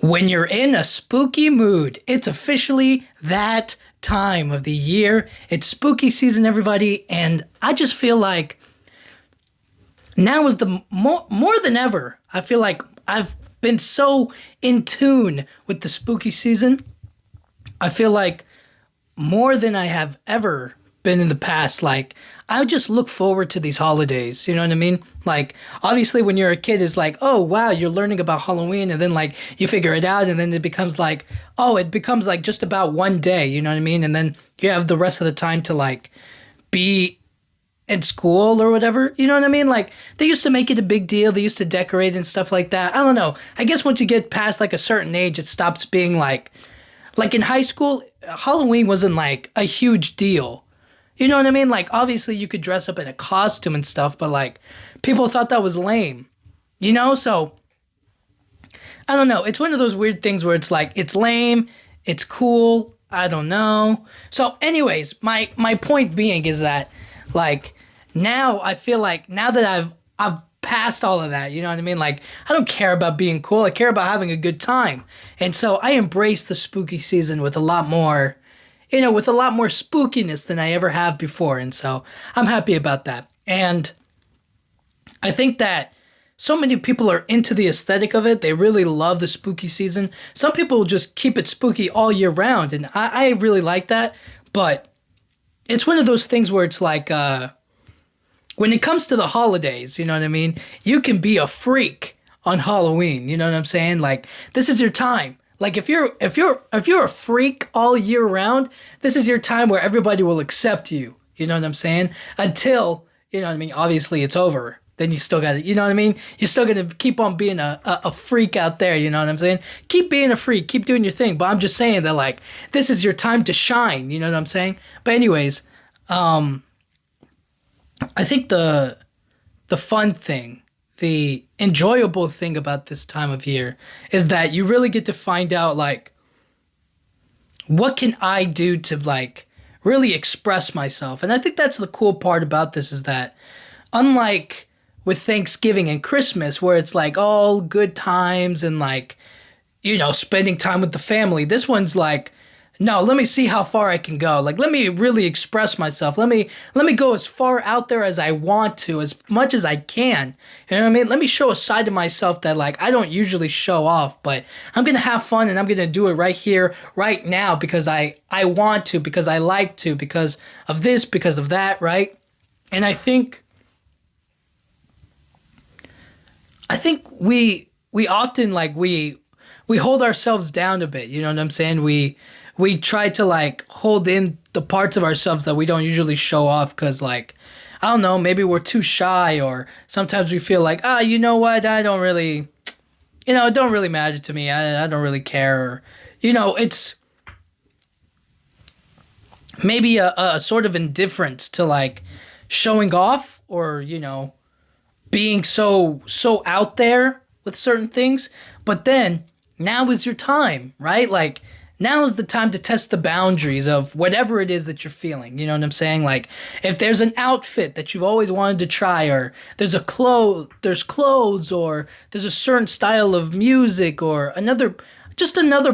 When you're in a spooky mood, it's officially that time of the year. It's spooky season, everybody, and I just feel like now is the more than ever. I feel like I've been so in tune with the spooky season. I feel like more than I have ever been in the past. Like, I just look forward to these holidays. You know what I mean? Like, obviously, when you're a kid, it's like, oh, wow, you're learning about Halloween. And then, like, you figure it out. And then it becomes like, oh, it becomes like just about one day. You know what I mean? And then you have the rest of the time to, like, be at school or whatever. You know what I mean? Like, they used to make it a big deal. They used to decorate and stuff like that. I don't know. I guess once you get past, like, a certain age, it stops being like in high school, Halloween wasn't like a huge deal. You know what I mean? Like, obviously you could dress up in a costume and stuff, but like, people thought that was lame, you know? So, I don't know. It's one of those weird things where it's like, it's lame, it's cool, I don't know. So anyways, my point being is that, like, now I feel like, now that I've passed all of that, you know what I mean? Like, I don't care about being cool, I care about having a good time. And so I embrace the spooky season with a lot more, with a lot more spookiness than I ever have before. And so I'm happy about that. And I think that so many people are into the aesthetic of it. They really love the spooky season. Some people just keep it spooky all year round. And I really like that. But it's one of those things where it's like, when it comes to the holidays, you know what I mean? You can be a freak on Halloween. You know what I'm saying? Like, this is your time. Like, if you're a freak all year round, this is your time where everybody will accept you. You know what I'm saying? Until, you know what I mean, obviously it's over. Then you still got to, you know what I mean? You're still going to keep on being a freak out there, you know what I'm saying? Keep being a freak, keep doing your thing. But I'm just saying that, like, this is your time to shine, you know what I'm saying? But anyways, I think the fun thing, the enjoyable thing about this time of year is that you really get to find out, like, what can I do to, like, really express myself? And I think that's the cool part about this is that, unlike with Thanksgiving and Christmas, where it's like all good times and, like, spending time with the family, this one's like, no, let me see how far I can go. Like, let me really express myself. Let me go as far out there as I want to, as much as I can. You know what I mean? Let me show a side of myself that, like, I don't usually show off, but I'm going to have fun and I'm going to do it right here, right now, because I want to, because I like to, because of this, because of that, right? And I think we often, like, we hold ourselves down a bit, you know what I'm saying? We try to, like, hold in the parts of ourselves that we don't usually show off because, like, I don't know, maybe we're too shy, or sometimes we feel like, you know what, I don't really, it don't really matter to me. I don't really care. Or, it's maybe a sort of indifference to, like, showing off or, being so out there with certain things. But then now is your time, right? Like, now is the time to test the boundaries of whatever it is that you're feeling. You know what I'm saying? Like, if there's an outfit that you've always wanted to try, or there's clothes, or there's a certain style of music, or another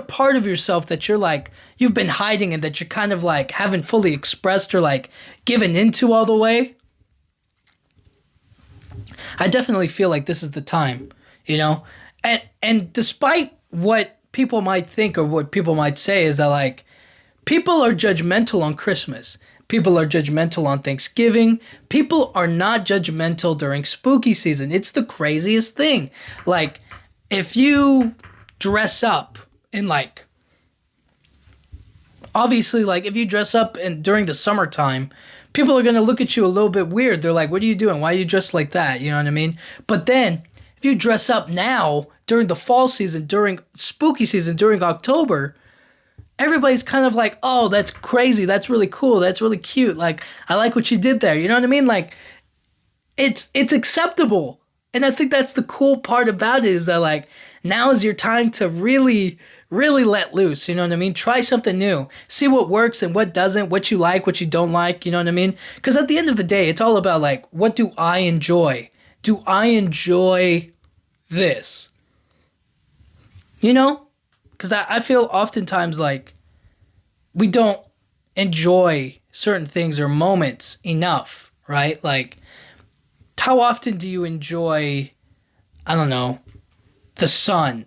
part of yourself that you're like, you've been hiding and that you kind of like haven't fully expressed or like given into all the way. I definitely feel like this is the time, and despite what people might think or what people might say is that, like, people are judgmental on Christmas. People are judgmental on Thanksgiving. People are not judgmental during spooky season. It's the craziest thing. Like, if you dress up in, like, obviously, like, if you dress up during the summertime, people are going to look at you a little bit weird. They're like, what are you doing? Why are you dressed like that? You know what I mean? But then if you dress up now during the fall season, during spooky season, during October, everybody's kind of like, oh, that's crazy. That's really cool. That's really cute. Like, I like what you did there. You know what I mean? Like, it's acceptable. And I think that's the cool part about it is that, like, now is your time to really, really let loose. You know what I mean? Try something new. See what works and what doesn't, what you like, what you don't like. You know what I mean? Because at the end of the day, it's all about, like, what do I enjoy? Do I enjoy this? because I feel oftentimes like we don't enjoy certain things or moments enough, right? Like, how often do you enjoy, I don't know, the sun?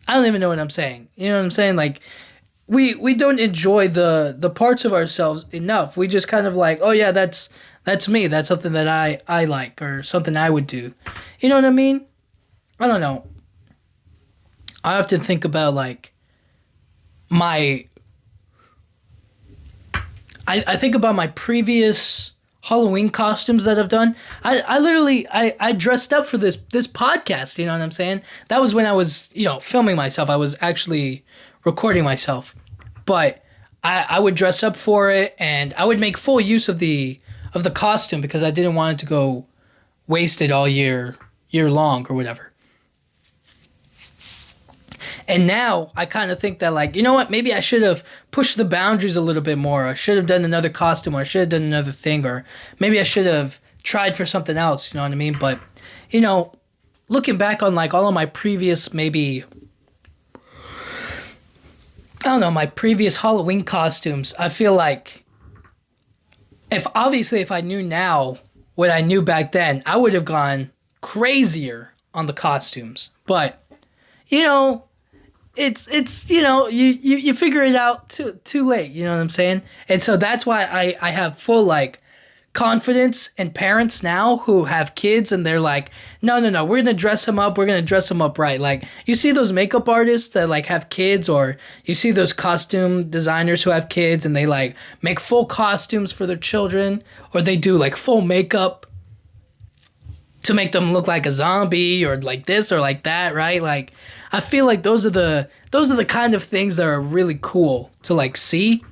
I don't even know what I'm saying. You know what I'm saying? Like, we don't enjoy the parts of ourselves enough. We just kind of like, oh yeah, that's me. That's something that I like or something I would do. You know what I mean? I don't know. I often think about like my I think about my previous Halloween costumes that I've done. I literally I dressed up for this podcast, you know what I'm saying? That was when I was, filming myself. I was actually recording myself. But I would dress up for it and I would make full use of the costume because I didn't want it to go wasted all year long or whatever. And now I kind of think that, like, you know what? Maybe I should have pushed the boundaries a little bit more. I should have done another costume, or I should have done another thing, or maybe I should have tried for something else. You know what I mean? But, looking back on like all of my previous, maybe, I don't know, my previous Halloween costumes, I feel like if I knew now what I knew back then, I would have gone crazier on the costumes. But, it's you figure it out too late, you know what I'm saying? And so that's why I have full like confidence in parents now who have kids and they're like, no, we're gonna dress them up, right. Like, you see those makeup artists that like have kids, or you see those costume designers who have kids and they like make full costumes for their children, or they do like full makeup to make them look like a zombie or like this or like that, right? Like, I feel like those are the kind of things that are really cool to like see.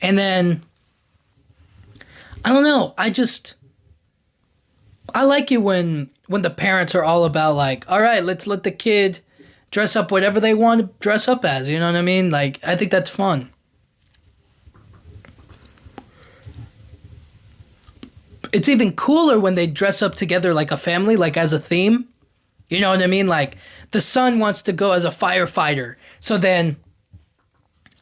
And then I don't know, I like it when the parents are all about like, all right, let's let the kid dress up whatever they want to dress up as, you know what I mean? Like, I think that's fun. It's even cooler when they dress up together like a family, like as a theme. You know what I mean? Like, the son wants to go as a firefighter. So then,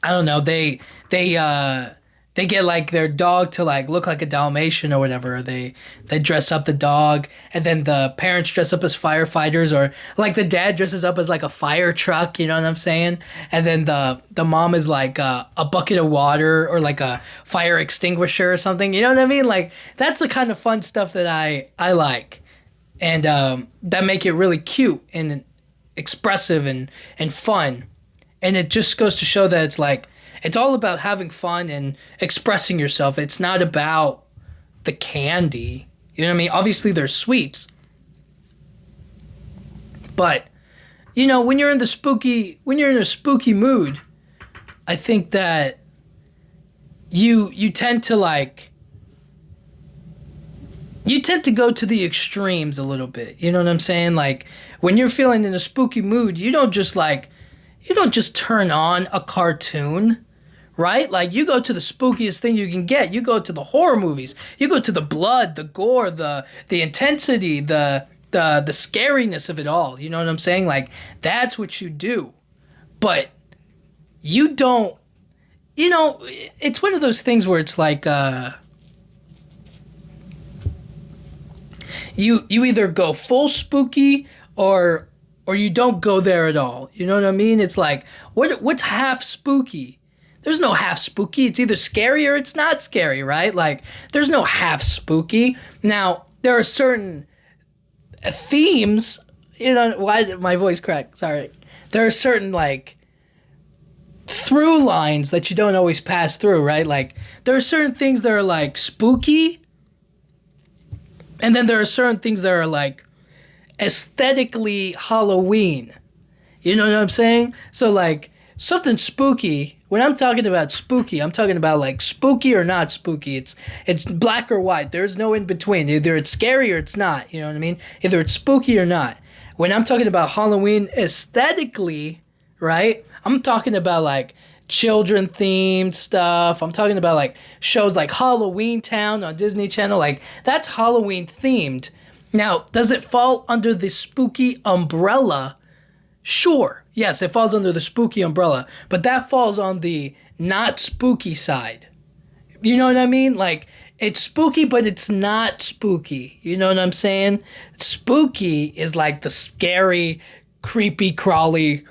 I don't know, they get like their dog to like look like a Dalmatian or whatever. They dress up the dog, and then the parents dress up as firefighters, or like the dad dresses up as like a fire truck, you know what I'm saying? And then the mom is like a bucket of water or like a fire extinguisher or something, you know what I mean? Like, that's the kind of fun stuff that I like. And that make it really cute and expressive and fun. And it just goes to show that it's like, it's all about having fun and expressing yourself. It's not about the candy. You know what I mean? Obviously, there's sweets. But, when you're in a spooky mood, I think that you tend to like, you tend to go to the extremes a little bit. You know what I'm saying? Like, when you're feeling in a spooky mood, you don't just turn on a cartoon, right? Like, you go to the spookiest thing you can get. You go to the horror movies. You go to the blood, the gore, the intensity, the scariness of it all. You know what I'm saying? Like, that's what you do. But you don't, it's one of those things where it's like, you either go full spooky or you don't go there at all. You know what I mean? It's like, what's half spooky? There's no half spooky. It's either scary or it's not scary, right? Like, there's no half spooky. Now, there are certain themes, why did my voice crack? Sorry. There are certain, like, through lines that you don't always pass through, right? Like, there are certain things that are, like, spooky, and then there are certain things that are, like, aesthetically Halloween. You know what I'm saying? So, like, something spooky, when I'm talking about spooky, I'm talking about, like, spooky or not spooky. It's black or white. There's no in between. Either it's scary or it's not. You know what I mean? Either it's spooky or not. When I'm talking about Halloween aesthetically, right, I'm talking about, like, children-themed stuff. I'm talking about, like, shows like Halloween Town on Disney Channel. Like, that's Halloween-themed. Now, does it fall under the spooky umbrella? Sure. Yes, it falls under the spooky umbrella, but that falls on the not spooky side. You know what I mean? Like, it's spooky, but it's not spooky. You know what I'm saying? Spooky is like the scary, creepy, crawly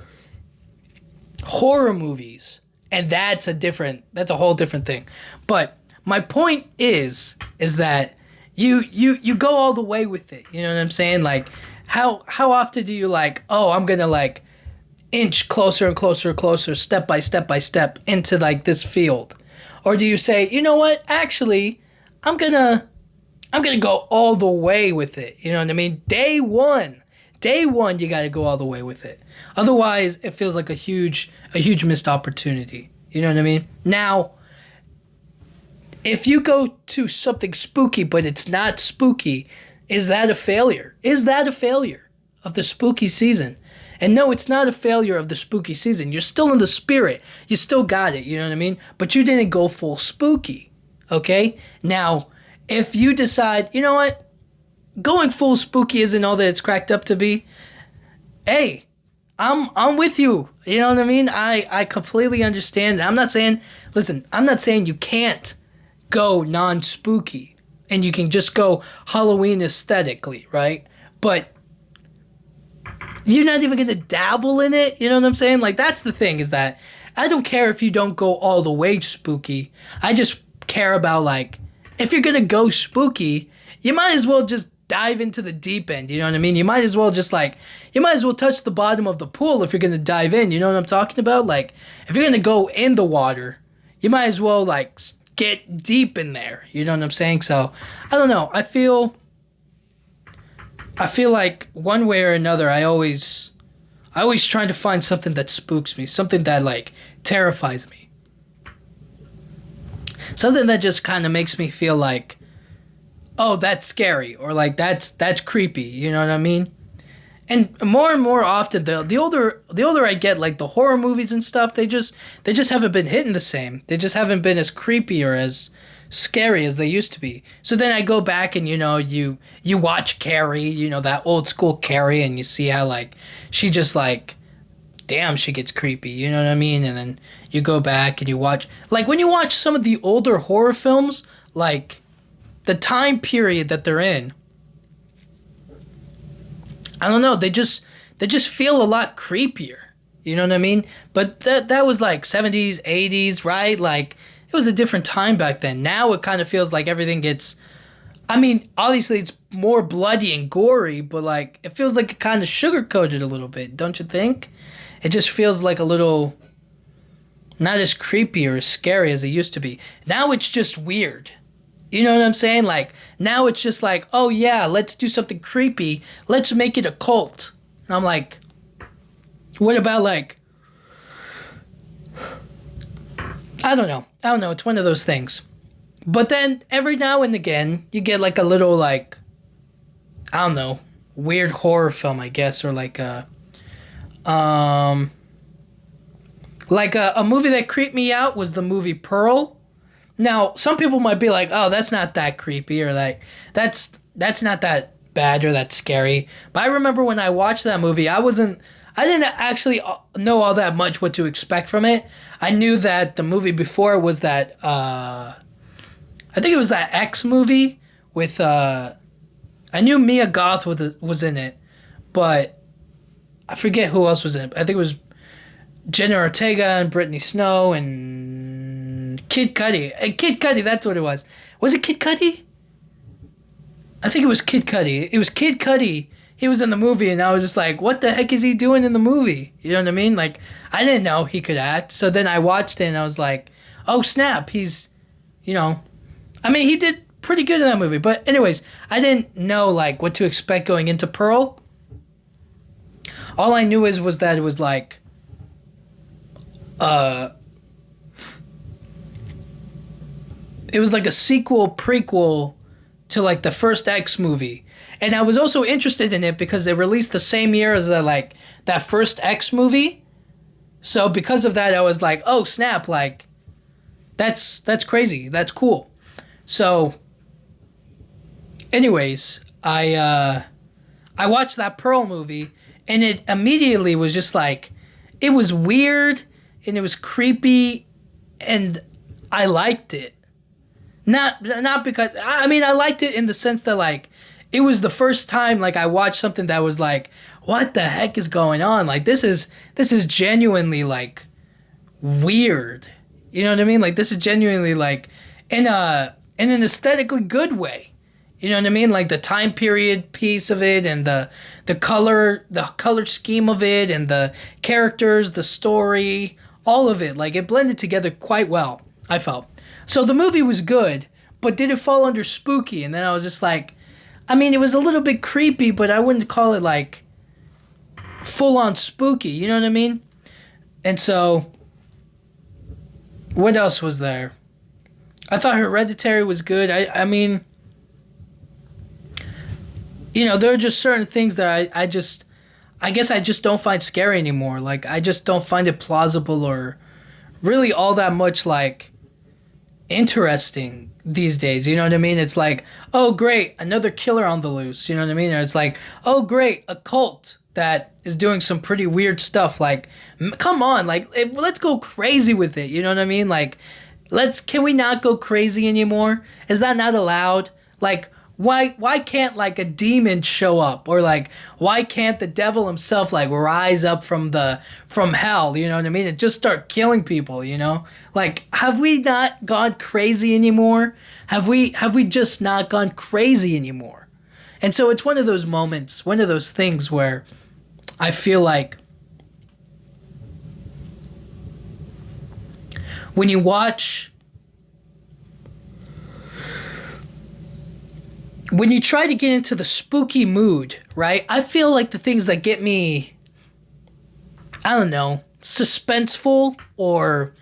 horror movies. And that's a whole different thing. But my point is that you go all the way with it. You know what I'm saying? Like, how often do you like, oh, I'm gonna like inch closer and closer and closer, step by step by step into like this field? Or do you say, you know what, actually, I'm gonna go all the way with it. You know what I mean? Day one, you gotta go all the way with it. Otherwise, it feels like a huge missed opportunity. You know what I mean? Now, if you go to something spooky, but it's not spooky, is that a failure? Is that a failure of the spooky season? And no, it's not a failure of the spooky season. You're still in the spirit. You still got it, you know what I mean? But you didn't go full spooky, okay? Now, if you decide, you know what? Going full spooky isn't all that it's cracked up to be. Hey, I'm with you. You know what I mean? I completely understand. I'm not saying you can't go non-spooky and you can just go Halloween aesthetically, right? But you're not even going to dabble in it. You know what I'm saying? Like, that's the thing, is that I don't care if you don't go all the way spooky. I just care about, like, if you're going to go spooky, you might as well just dive into the deep end. You know what I mean? You might as well touch the bottom of the pool if you're going to dive in. You know what I'm talking about? Like, if you're going to go in the water, you might as well, like, get deep in there. You know what I'm saying? So, I don't know. I feel like one way or another, I always try to find something that spooks me, something that like terrifies me, something that just kind of makes me feel like, oh, that's scary, or like that's creepy. You know what I mean? And more often, the older I get, like the horror movies and stuff, they just haven't been hitting the same. They just haven't been as creepy or as scary as they used to be. So then I go back and, you know, you watch Carrie, you know, that old school Carrie, and you see how, like, she just, like, damn, she gets creepy, you know what I mean? And then you go back and you watch, like, when you watch some of the older horror films, like, the time period that they're in, I don't know, they just feel a lot creepier, you know what I mean? But that was, like, 70s, 80s, right? Like, it was a different time back then. Now it kind of feels like everything gets, I mean, obviously it's more bloody and gory, but like it feels like it kind of sugar-coated a little bit, don't you think? It just feels like a little not as creepy or as scary as it used to be. Now it's just weird. You know what I'm saying? Like, now it's just like, oh yeah, let's do something creepy. Let's make it a cult. And I'm like, what about like, I don't know. It's one of those things. But then every now and again, you get like a little like, I don't know, weird horror film, I guess, or like a movie that creeped me out was the movie Pearl. Now, some people might be like, oh, that's not that creepy, or like, that's not that bad or that scary. But I remember when I watched that movie, I didn't actually know all that much what to expect from it. I knew that the movie before was that, I think it was that X movie with, I knew Mia Goth was in it, but I forget who else was in it. I think it was Jenna Ortega and Brittany Snow and Kid Cudi. And Kid Cudi, that's what it was. Was it Kid Cudi? I think it was Kid Cudi. It was Kid Cudi. He was in the movie, and I was just like, what the heck is he doing in the movie? You know what I mean? Like, I didn't know he could act. So then I watched it, and I was like, oh, snap. He's, you know, I mean, he did pretty good in that movie. But anyways, I didn't know, like, what to expect going into Pearl. All I knew was that it was like, it was like a sequel, prequel to like the first X movie. And I was also interested in it because they released the same year as that first X movie. So because of that, I was like, oh snap, like that's crazy. That's cool. So anyways, I watched that Pearl movie, and it immediately was just like, it was weird and it was creepy, and I liked it. Not because I mean I liked it in the sense that like it was the first time like I watched something that was like, what the heck is going on? Like this is genuinely like weird. You know what I mean? Like this is genuinely like in an aesthetically good way. You know what I mean? Like the time period piece of it, and the color scheme of it, and the characters, the story, all of it. Like it blended together quite well, I felt. So the movie was good, but did it fall under spooky? And then I was just like, I mean, it was a little bit creepy, but I wouldn't call it like full on spooky. You know what I mean? And so, what else was there? I thought Hereditary was good. I mean, you know, there are just certain things that I guess I just don't find scary anymore. Like, I just don't find it plausible or really all that much, like, interesting these days. You know what I mean? It's like, oh, great, another killer on the loose. You know what I mean? Or it's like, oh, great, a cult that is doing some pretty weird stuff. Like, come on, like, let's go crazy with it. You know what I mean? Like, can we not go crazy anymore? Is that not allowed? Like, why can't like a demon show up, or like why can't the devil himself like rise up from hell, you know what I mean, and just start killing people, you know? Like, have we not gone crazy anymore? Have we just not gone crazy anymore? And so it's one of those moments, one of those things where I feel like when you try to get into the spooky mood, right? I feel like the things that get me, I don't know, suspenseful, or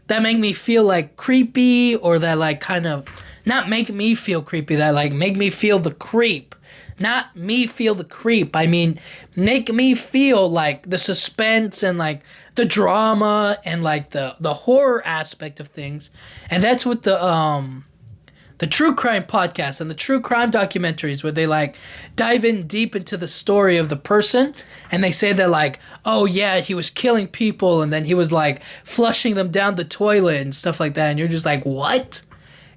that make me feel like creepy, or that like kind of, not make me feel creepy, that like make me feel the creep. Not me feel the creep. I mean, make me feel like the suspense and like the drama and like the horror aspect of things. And that's what the true crime podcasts and the true crime documentaries, where they like dive in deep into the story of the person, and they say that like, oh yeah, he was killing people and then he was like flushing them down the toilet and stuff like that, and you're just like, what?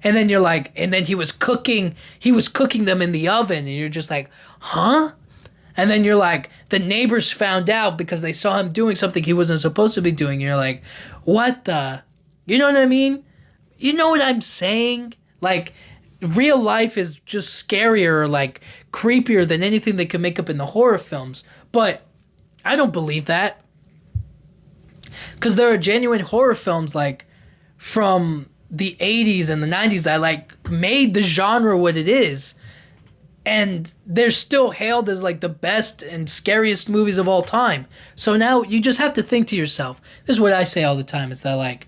And then you're like, and then he was cooking them in the oven, and you're just like, huh? And then you're like, the neighbors found out because they saw him doing something he wasn't supposed to be doing. And you're like, what the? You know what I mean? You know what I'm saying? Like, real life is just scarier, or like creepier than anything they could make up in the horror films. But I don't believe that. Because there are genuine horror films like from the 80s and the 90s that like made the genre what it is. And they're still hailed as like the best and scariest movies of all time. So now you just have to think to yourself, this is what I say all the time, is that like,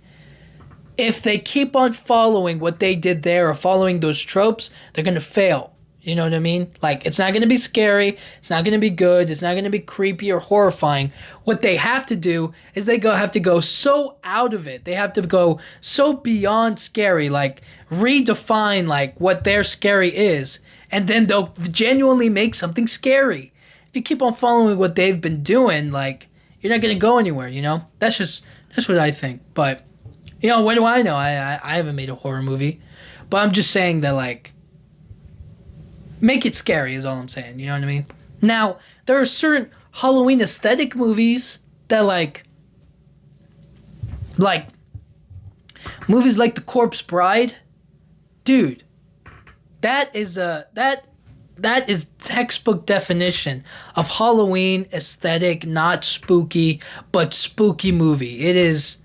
if they keep on following what they did there, or following those tropes, they're going to fail. You know what I mean? Like, it's not going to be scary. It's not going to be good. It's not going to be creepy or horrifying. What they have to do is have to go so out of it. They have to go so beyond scary, like redefine like what their scary is. And then they'll genuinely make something scary. If you keep on following what they've been doing, like, you're not going to go anywhere, you know? That's what I think. But, you know, what do I know? I haven't made a horror movie. But I'm just saying that, like, make it scary is all I'm saying. You know what I mean? Now, there are certain Halloween aesthetic movies that, like movies like The Corpse Bride. Dude, that is textbook definition of Halloween aesthetic, not spooky, but spooky movie. It is,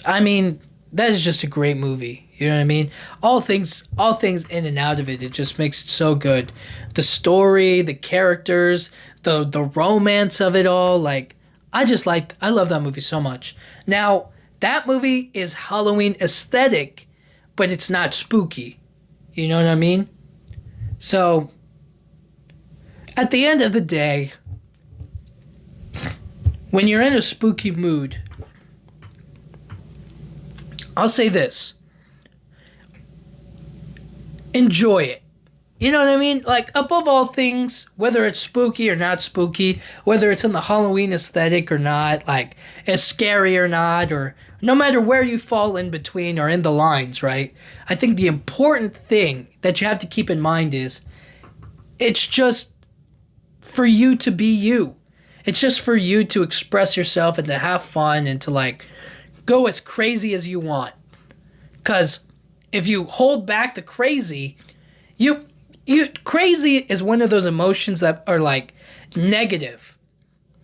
I mean, that is just a great movie. You know what I mean? All things in and out of it, it just makes it so good. The story, the characters, the romance of it all, like, I love that movie so much. Now, that movie is Halloween aesthetic, but it's not spooky. You know what I mean? So, at the end of the day, when you're in a spooky mood, I'll say this. Enjoy it. You know what I mean? Like, above all things, whether it's spooky or not spooky, whether it's in the Halloween aesthetic or not, like, it's scary or not, or no matter where you fall in between or in the lines, right? I think the important thing that you have to keep in mind is it's just for you to be you. It's just for you to express yourself and to have fun and to, like, go as crazy as you want. Because if you hold back the crazy, crazy is one of those emotions that are like negative.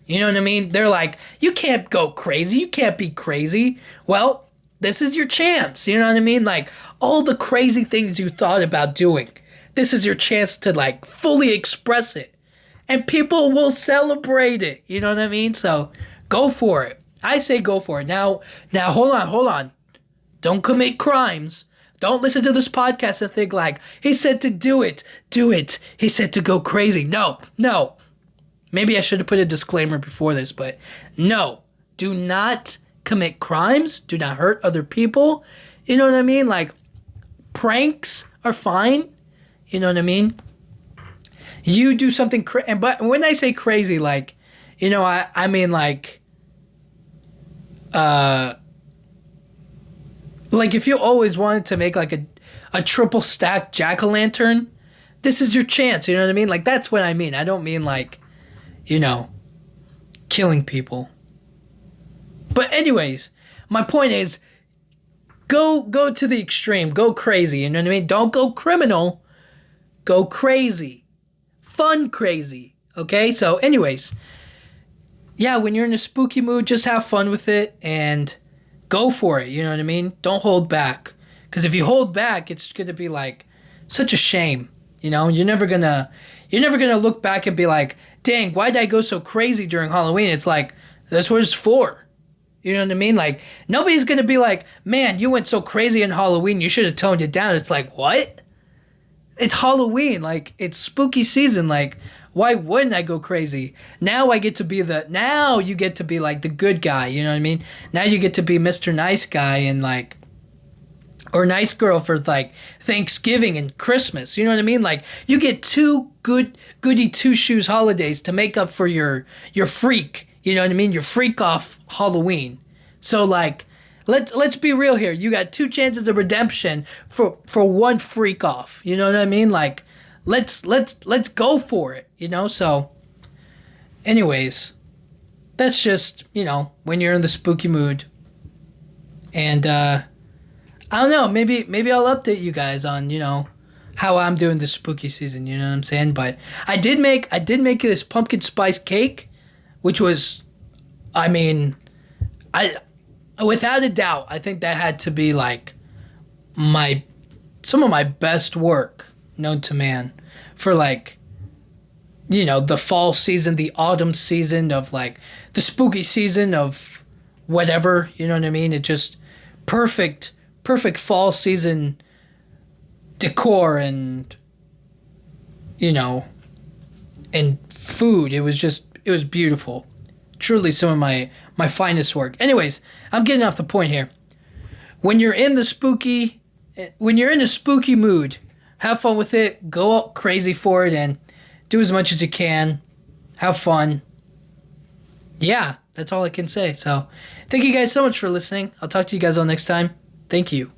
You know what I mean? They're like, you can't go crazy. You can't be crazy. Well, this is your chance. You know what I mean? Like all the crazy things you thought about doing. This is your chance to like fully express it. And people will celebrate it. You know what I mean? So go for it. I say go for it. Now hold on. Don't commit crimes. Don't listen to this podcast and think like, he said to do it. Do it. He said to go crazy. No. Maybe I should have put a disclaimer before this, but no. Do not commit crimes. Do not hurt other people. You know what I mean? Like, pranks are fine. You know what I mean? You do something but when I say crazy, like, you know, I mean like if you always wanted to make like a triple stack jack-o'-lantern, this is your chance, you know what I mean? Like, that's what I mean. I don't mean like, you know, killing people. But anyways, my point is go to the extreme, go crazy, you know what I mean? Don't go criminal, go crazy. Fun crazy, okay? So anyways, yeah, when you're in a spooky mood, just have fun with it and go for it, you know what I mean? Don't hold back. Because if you hold back, it's going to be like such a shame, you know? You're never going to look back and be like, dang, why did I go so crazy during Halloween? It's like, that's what it's for. You know what I mean? Like, nobody's going to be like, man, you went so crazy in Halloween, you should have toned it down. It's like, what? It's Halloween. Like, it's spooky season. Like, why wouldn't I go crazy? Now you get to be like the good guy, you know what I mean? Now you get to be Mr. Nice Guy and like, or nice girl for like Thanksgiving and Christmas, you know what I mean? Like, you get two goody two shoes holidays to make up for your freak, you know what I mean? Your freak off Halloween. So like, let's be real here. You got two chances of redemption for one freak off. You know what I mean? Like, let's go for it, you know? So anyways, that's just, you know, when you're in the spooky mood. And I don't know, maybe I'll update you guys on, you know, how I'm doing this spooky season, you know what I'm saying? But I did make this pumpkin spice cake, which was, I mean, without a doubt, I think that had to be like some of my best work known to man for like, you know, the fall season, the autumn season of like the spooky season of whatever, you know what I mean? It just perfect fall season decor and, you know, and food. It was beautiful. Truly some of my finest work. Anyways, I'm getting off the point here. When you're in a spooky mood, have fun with it. Go out crazy for it and do as much as you can. Have fun. Yeah, that's all I can say. So, thank you guys so much for listening. I'll talk to you guys all next time. Thank you.